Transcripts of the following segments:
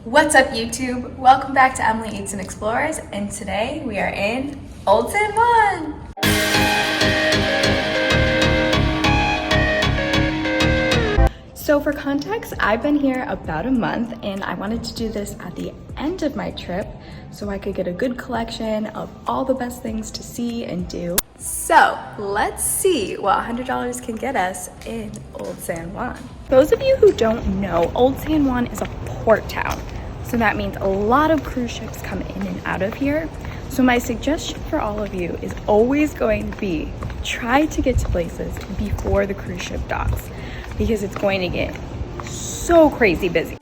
What's up, YouTube? Welcome back to Emily Eats and Explores, and today we are in Old San Juan. So for context, I've been here about a month and I wanted to do this at the end of my trip so I could get a good collection of all the best things to see and do. So let's see what $100 can get us in Old San Juan. Those of you who don't know, Old San Juan is a port town. So that means a lot of cruise ships come in and out of here. So my suggestion for all of you is always going to be try to get to places before the cruise ship docks, because it's going to get so crazy busy.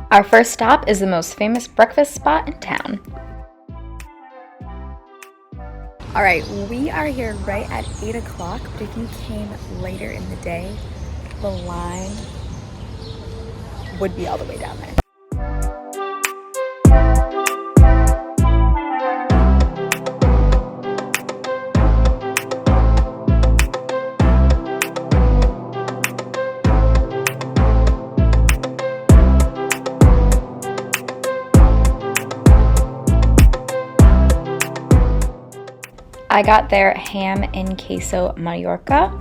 Our first stop is the most famous breakfast spot in town. All right, we are here right at 8 o'clock, but if you came later in the day, the line would be all the way down there. I got their ham and queso Mallorca.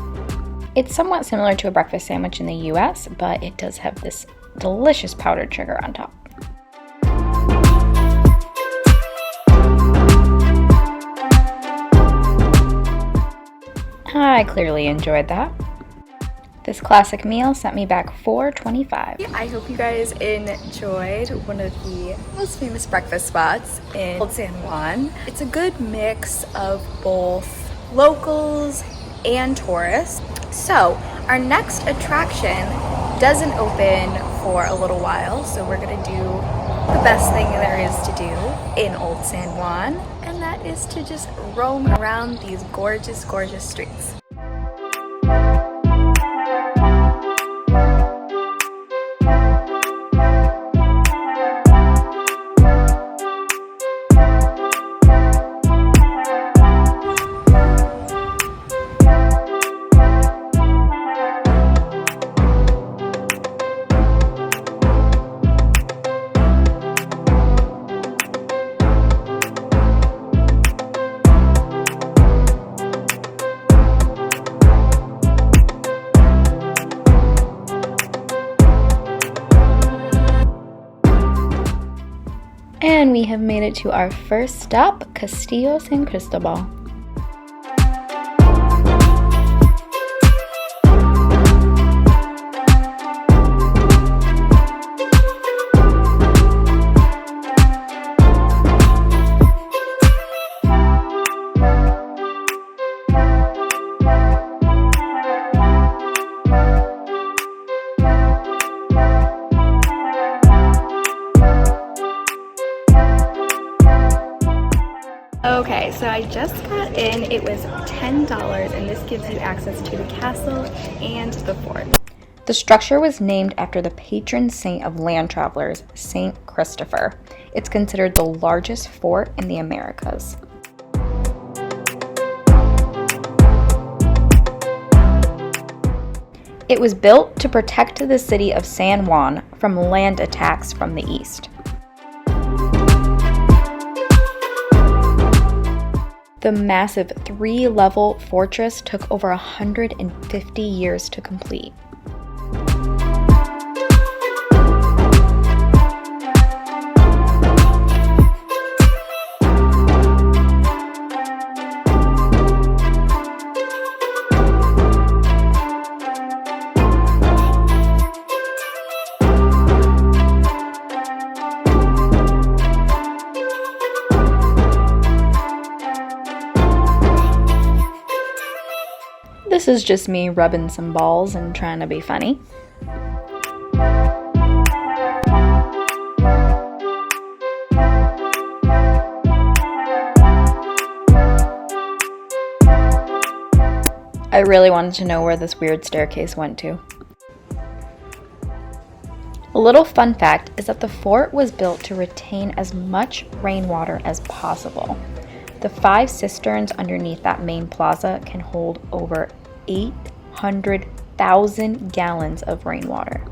It's somewhat similar to a breakfast sandwich in the US, but it does have this delicious powdered sugar on top. I clearly enjoyed that. This classic meal sent me back $4.25. I hope you guys enjoyed one of the most famous breakfast spots in Old San Juan. It's a good mix of both locals and tourists. So our next attraction doesn't open for a little while, so we're gonna do the best thing there is to do in Old San Juan, and that is to just roam around these gorgeous, gorgeous streets. And we have made it to our first stop, Castillo San Cristobal. Okay, so I just got in. It was $10, and this gives you access to the castle and the fort. The structure was named after the patron saint of land travelers, Saint Christopher. It's considered the largest fort in the Americas. It was built to protect the city of San Juan from land attacks from the east. The massive 3-level fortress took over 150 years to complete. This is just me rubbing some balls and trying to be funny. I really wanted to know where this weird staircase went to. A little fun fact is that the fort was built to retain as much rainwater as possible. The 5 cisterns underneath that main plaza can hold over 800,000 gallons of rainwater.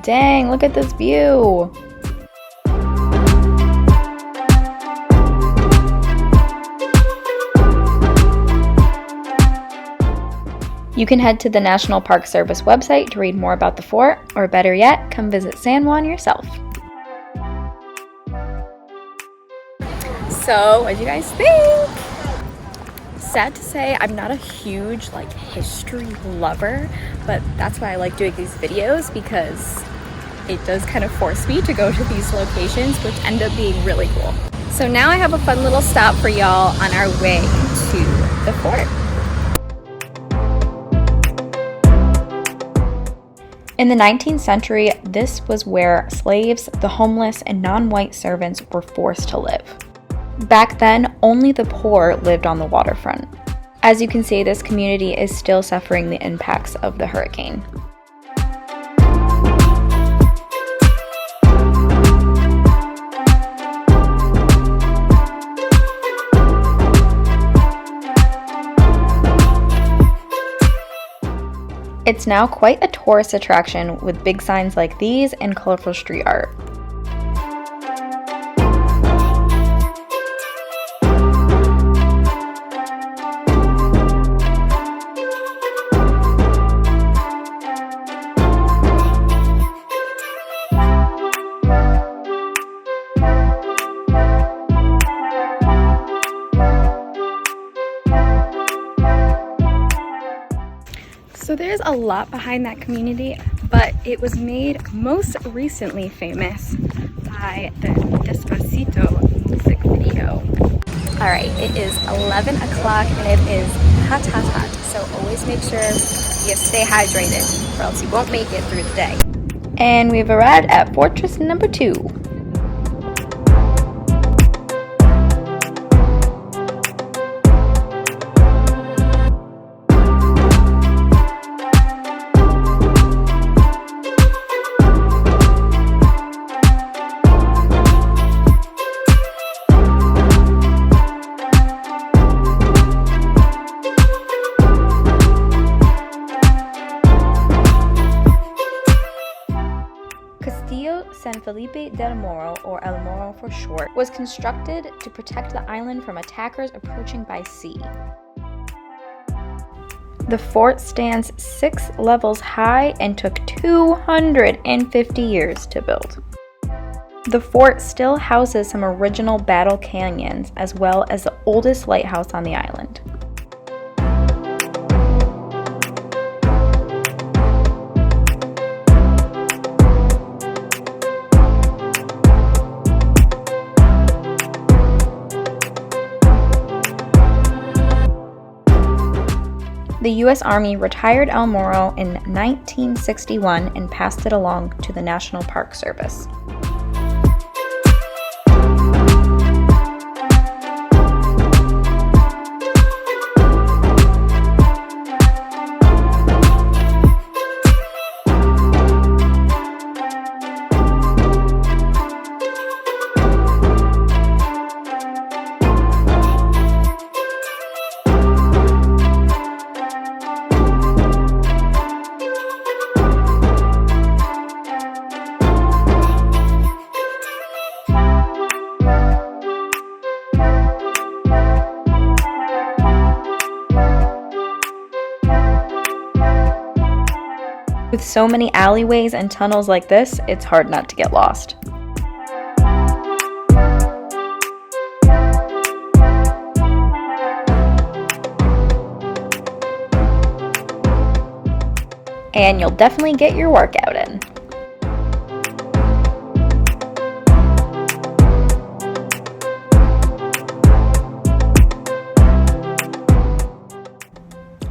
Dang, look at this view! You can head to the National Park Service website to read more about the fort, or better yet, come visit San Juan yourself. So, what do you guys think? Sad to say, I'm not a huge history lover, but that's why I like doing these videos, because it does kind of force me to go to these locations, which end up being really cool. So now I have a fun little stop for y'all on our way to the fort. In the 19th century, this was where slaves, the homeless, and non-white servants were forced to live. Back then, only the poor lived on the waterfront. As you can see, this community is still suffering the impacts of the hurricane. It's now quite a tourist attraction with big signs like these and colorful street art. So there's a lot behind that community, but it was made most recently famous by the Despacito music video. All right, it is 11 o'clock and it is hot, hot, hot. So always make sure you stay hydrated or else you won't make it through the day. And we've arrived at Fortress number 2. Castillo San Felipe del Morro, or El Morro for short, was constructed to protect the island from attackers approaching by sea. The fort stands 6 levels high and took 250 years to build. The fort still houses some original battle canyons, as well as the oldest lighthouse on the island. The U.S. Army retired El Morro in 1961 and passed it along to the National Park Service. With so many alleyways and tunnels like this, it's hard not to get lost. And you'll definitely get your workout in.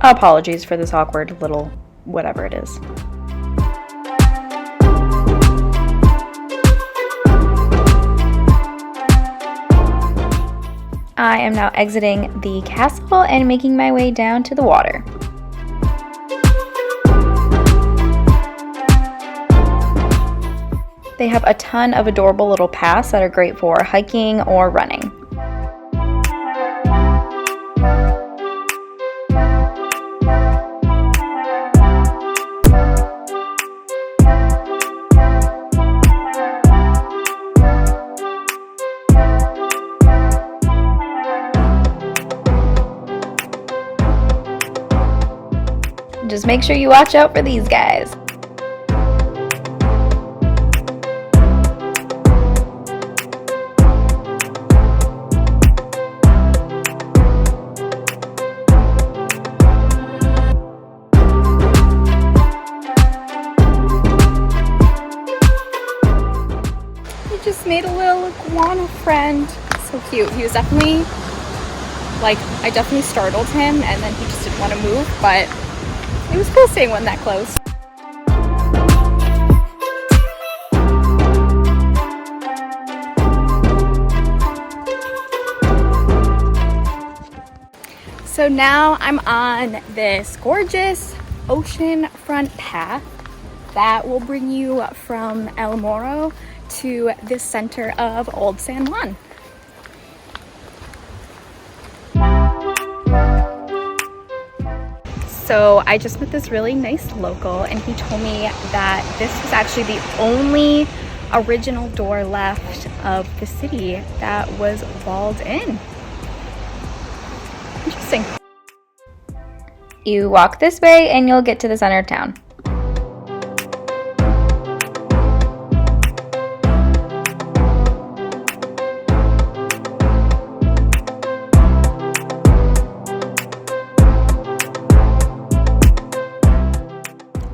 Apologies for this awkward little whatever it is. I am now exiting the castle and making my way down to the water. They have a ton of adorable little paths that are great for hiking or running. Just make sure you watch out for these guys. We just made a little iguana friend. So cute. He was definitely, I definitely startled him and then he just didn't want to move, but it was cool seeing one that close. So now I'm on this gorgeous oceanfront path that will bring you from El Morro to the center of Old San Juan. So I just met this really nice local and he told me that this was actually the only original door left of the city that was walled in. Interesting. You walk this way and you'll get to the center of town.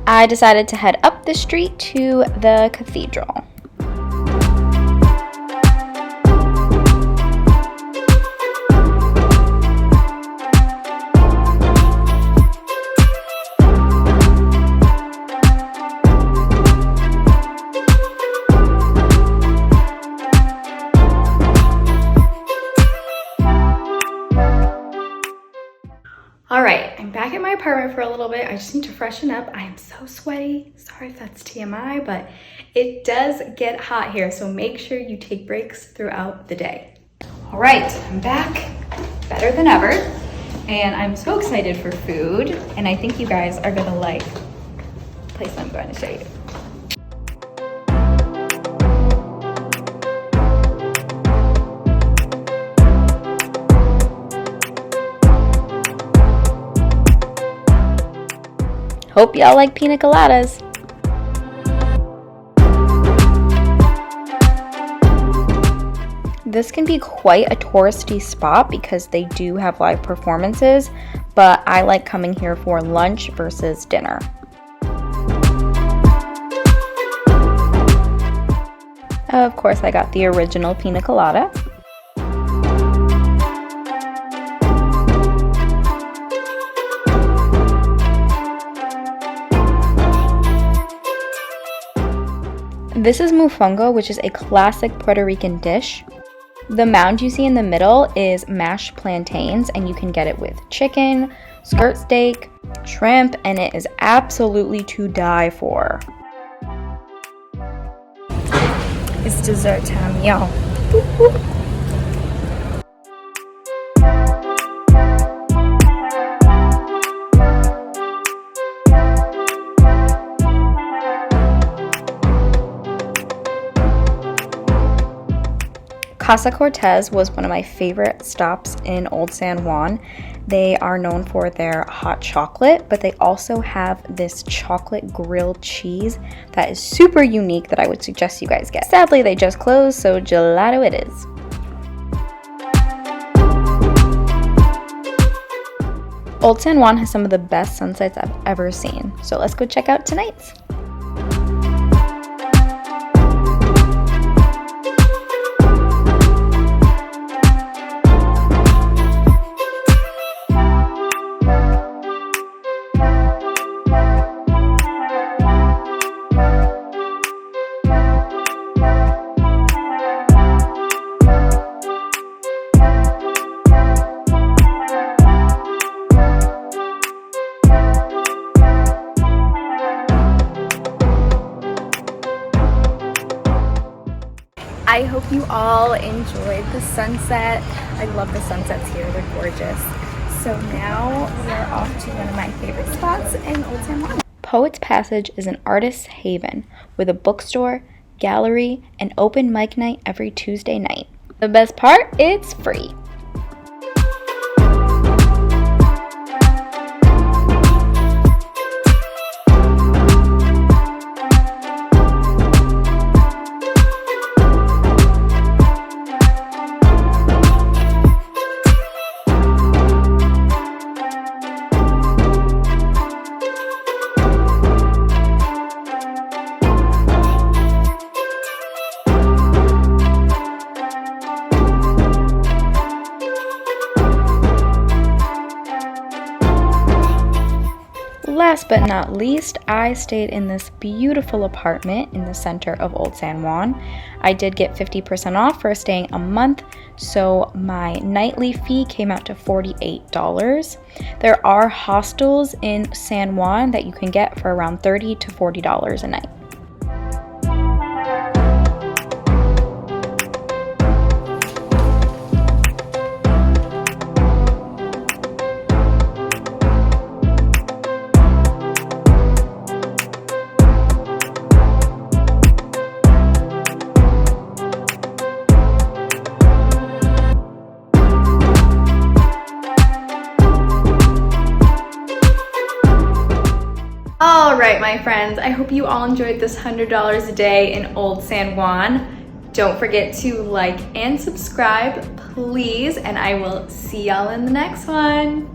I decided to head up the street to the Cathedral. Alright, I'm back at my apartment for a little bit. I just need to freshen up. I am so sweaty. Sorry if that's TMI, but it does get hot here, so make sure you take breaks throughout the day. Alright, I'm back better than ever, and I'm so excited for food, and I think you guys are gonna like the place I'm going to show you. Hope y'all like pina coladas. This can be quite a touristy spot because they do have live performances, but I like coming here for lunch versus dinner. Of course, I got the original pina colada. This is mofongo, which is a classic Puerto Rican dish. The mound you see in the middle is mashed plantains, and you can get it with chicken, skirt steak, shrimp, and it is absolutely to die for. It's dessert time, y'all. Boop, boop. Casa Cortez was one of my favorite stops in Old San Juan. They are known for their hot chocolate, but they also have this chocolate grilled cheese that is super unique that I would suggest you guys get. Sadly, they just closed, so gelato it is. Old San Juan has some of the best sunsets I've ever seen, so let's go check out tonight's. I hope you all enjoyed the sunset. I love the sunsets here, they're gorgeous. So now we're off to one of my favorite spots in Old San Juan. Poets Passage is an artist's haven with a bookstore, gallery, and open mic night every Tuesday night. The best part, it's free. Last but not least, I stayed in this beautiful apartment in the center of Old San Juan. I did get 50% off for staying a month, so my nightly fee came out to $48. There are hostels in San Juan that you can get for around $30 to $40 a night. All right, my friends, I hope you all enjoyed this $100 a day in Old San Juan. Don't forget to like and subscribe, please, and I will see y'all in the next one.